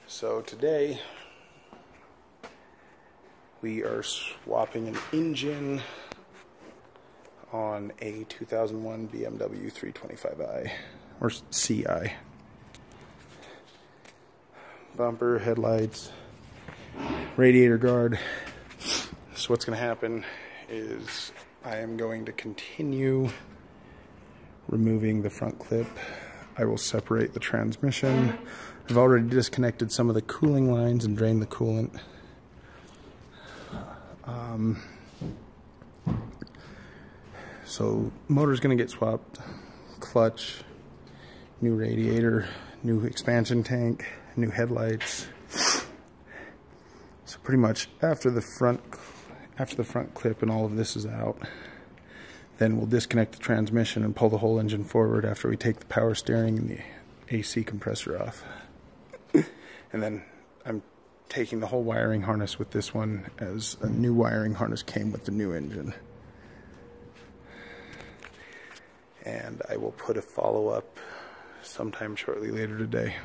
So today we are swapping an engine on a 2001 BMW 325i or CI. Bumper, headlights, radiator guard. So what's going to happen is I am going to continue removing the front clip. I will separate the transmission. I've already disconnected some of the cooling lines and drained the coolant. So motor's going to get swapped, clutch, new radiator, new expansion tank, new headlights. So pretty much after the front clip and all of this is out, then we'll disconnect the transmission and pull the whole engine forward after we take the power steering and the AC compressor off. And then I'm taking the whole wiring harness with this one, as a new wiring harness came with the new engine. And I will put a follow-up sometime shortly later today.